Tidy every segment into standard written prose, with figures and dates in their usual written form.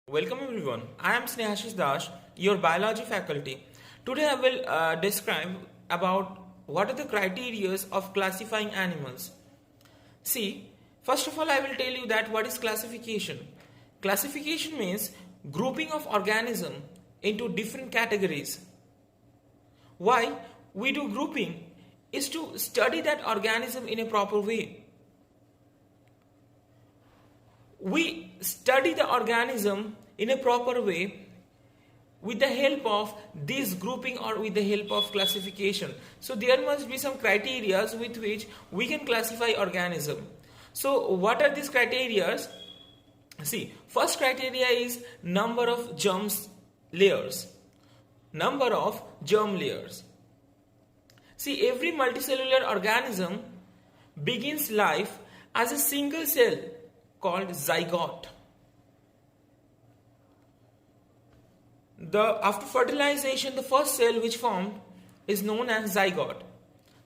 Welcome everyone. I am Snehashish Das, your biology faculty. Today I will describe about what are the criteria of classifying animals. See, first of all I will tell you that what is classification. Classification means grouping of organism into different categories. Why we do grouping is to study that organism in a proper way. We study the organism in a proper way with the help of this grouping or with the help of classification. So there must be some criteria with which we can classify organism. So what are these criteria? See, first criteria is number of germs layers. Number of germ layers. See, every multicellular organism begins life as a single cell called zygote. After fertilization, the first cell which formed is known as zygote.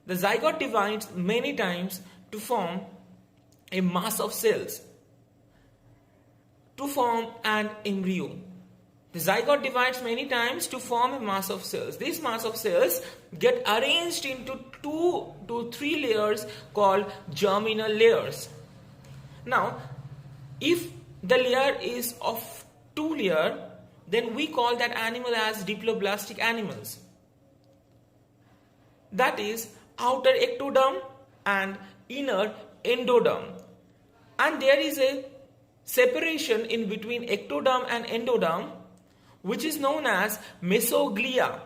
The zygote divides many times to form a mass of cells to form an embryo. The zygote divides many times to form a mass of cells. This mass of cells get arranged into 2 to 3 layers called germinal layers. Now, if the layer is of 2 layers, then we call that animal as diploblastic animals. That is outer ectoderm and inner endoderm. And there is a separation in between ectoderm and endoderm which is known as mesoglia.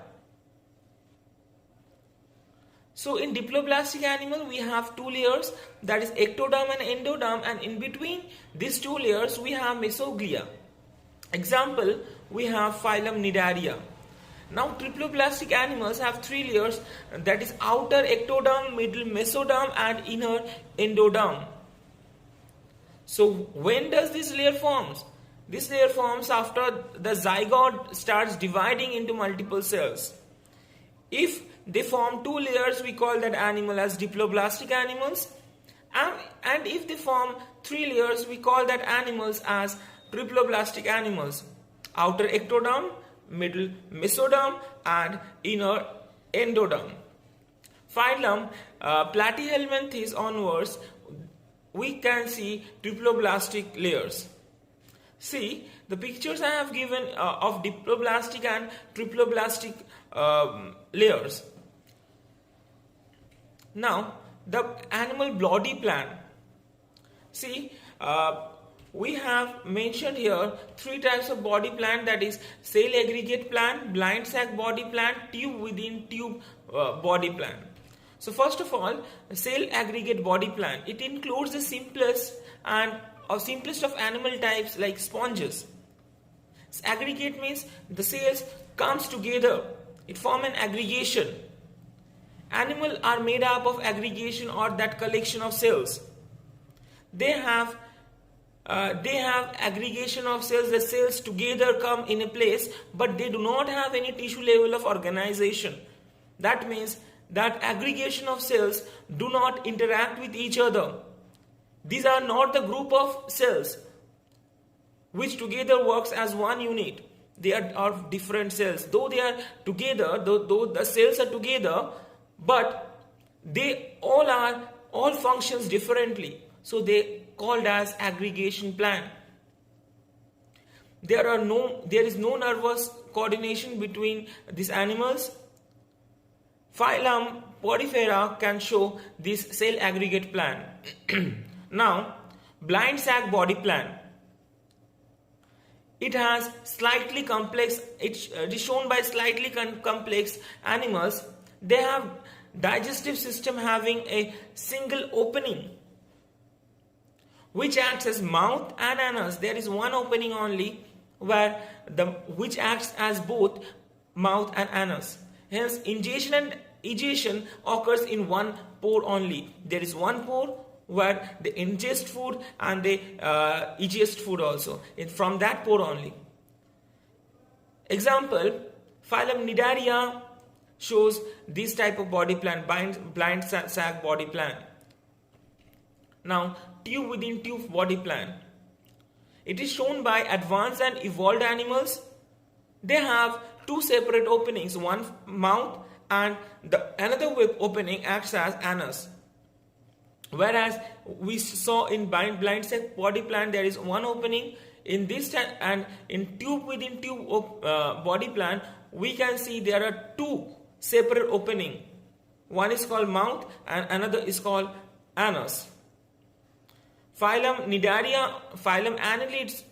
So in diploblastic animal we have 2 layers, that is ectoderm and endoderm, and in between these 2 layers we have mesoglia. Example, we have phylum Cnidaria. Now triploblastic animals have 3 layers, that is outer ectoderm, middle mesoderm and inner endoderm. So when does this layer forms? This layer forms after the zygote starts dividing into multiple cells. If they form 2 layers, we call that animal as diploblastic animals. And if they form 3 layers, we call that animals as triploblastic animals. Outer ectoderm, middle mesoderm and inner endoderm. Phylum Platyhelminthes onwards, we can see triploblastic layers. See, the pictures I have given of diploblastic and triploblastic layers. Now, the animal body plan. See, we have mentioned here 3 types of body plan, that is cell aggregate plan, blind sac body plan, tube within tube body plan. So first of all, cell aggregate body plan. It includes the simplest of animal types like sponges. Aggregate means the cells comes together. It form an aggregation. Animals are made up of aggregation or that collection of cells. They have aggregation of cells. The cells together come in a place, but they do not have any tissue level of organization. That means that aggregation of cells do not interact with each other. These are not the group of cells which together works as one unit. They are different cells. Though they are together, though the cells are together, but they all functions differently. So they called as aggregation plan. There is no nervous coordination between these animals. Phylum Porifera can show this cell aggregate plan. Now, blind sac body plan. It has slightly complex, it is shown by slightly complex animals. They have digestive system having a single opening which acts as mouth and anus. There is one opening only which acts as both mouth and anus. Hence, ingestion and egestion occurs in one pore only. There is one pore where they ingest food and they ingest food also. From that pore only. Example, phylum Cnidaria shows this type of body plan, blind sac body plan. Now, tube within tube body plan. It is shown by advanced and evolved animals. They have two separate openings, one mouth and another opening acts as anus. Whereas we saw in blind sac body plan there is one opening. In this and in tube within tube body plan we can see there are two separate opening. One is called mouth and another is called anus. Phylum Cnidaria, phylum Annelids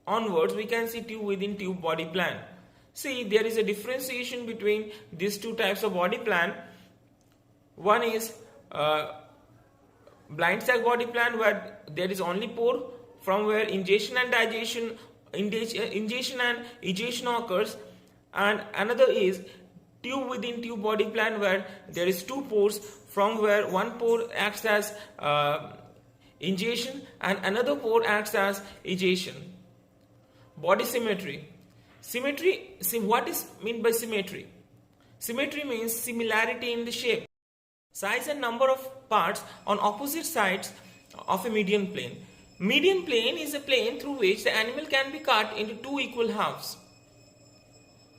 onwards we can see tube within tube body plan. See, there is a differentiation between these two types of body plan. One is blind sac body plan where there is only pore from where ingestion and egestion occurs, and another is tube within tube body plan where there is two pores from where one pore acts as ingestion and another pore acts as egestion. Body symmetry. Symmetry, see what is meant by symmetry? Symmetry means similarity in the shape, size and number of parts on opposite sides of a median plane. Median plane is a plane through which the animal can be cut into two equal halves.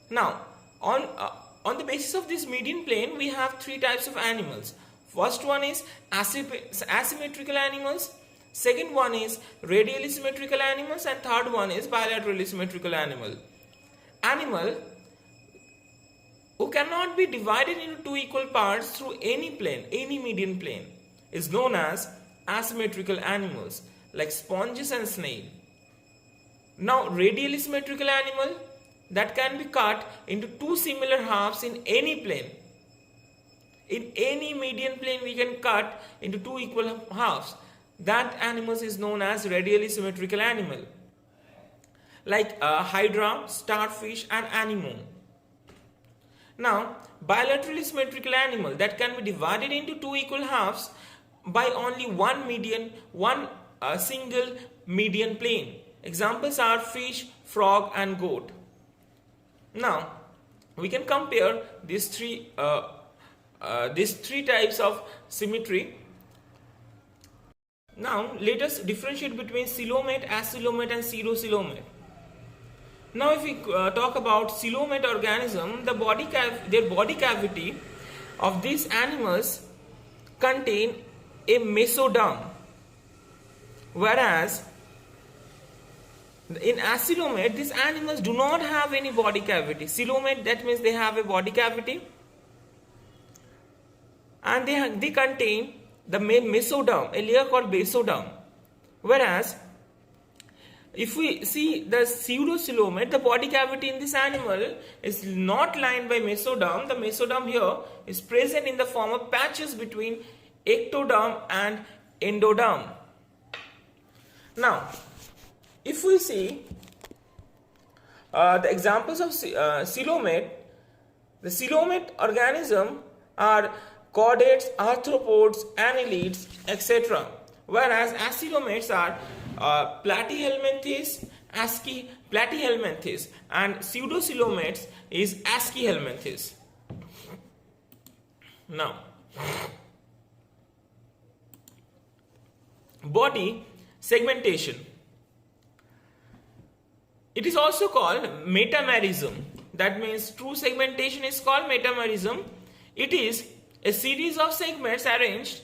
Now, on the basis of this median plane, we have three types of animals. First one is asymmetrical animals, second one is radially symmetrical animals, and third one is bilaterally symmetrical animal. Animal who cannot be divided into two equal parts through any plane, any median plane, is known as asymmetrical animals like sponges and snail. Now, radially symmetrical animal that can be cut into two similar halves in any plane. In any median plane we can cut into two equal halves. That animal is known as radially symmetrical animal, like hydra, starfish and anemone. Now, bilaterally symmetrical animal that can be divided into two equal halves by only one single median plane. Examples are fish, frog and goat. Now, we can compare these three types of symmetry. Now, let us differentiate between coelomate, acoelomate and pseudocoelomate. Now, if we talk about coelomate organism, their body cavity of these animals contain a mesoderm, whereas in acoelomate these animals do not have any body cavity. Coelomate, that means they have a body cavity and they contain the mesoderm, a layer called mesoderm, whereas if we see the pseudocoelomate, the body cavity in this animal is not lined by mesoderm. The mesoderm here is present in the form of patches between ectoderm and endoderm. Now, if we see the examples of coelomate, the coelomate organism are chordates, arthropods, annelids, etc. Whereas acoelomates are platyhelminthes, platyhelminthes, and pseudocoelomates is aschelminthes. Now, body segmentation. It is also called metamerism. That means true segmentation is called metamerism. It is a series of segments arranged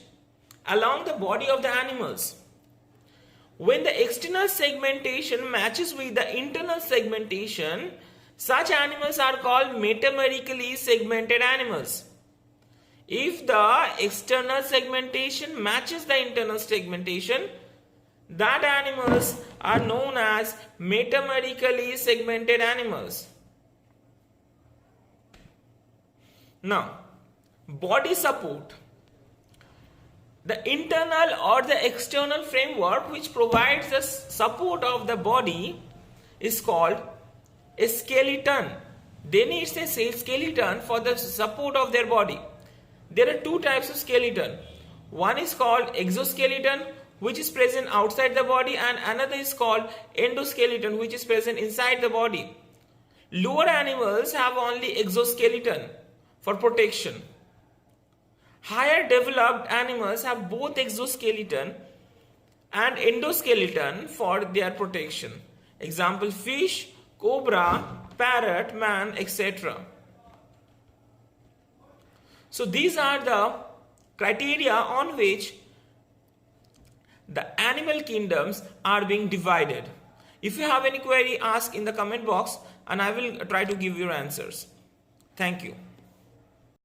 along the body of the animals. When the external segmentation matches with the internal segmentation, such animals are called metamerically segmented animals. If the external segmentation matches the internal segmentation, that animals are known as metamerically segmented animals. Now, body support. The internal or the external framework which provides the support of the body is called a skeleton. They need a skeleton for the support of their body. There are two types of skeleton. One is called exoskeleton, which is present outside the body, and another is called endoskeleton, which is present inside the body. Lower animals have only exoskeleton for protection. Higher developed animals have both exoskeleton and endoskeleton for their protection. Example, fish, cobra, parrot, man, etc. So these are the criteria on which the animal kingdoms are being divided. If you have any query, ask in the comment box and I will try to give you answers. Thank you.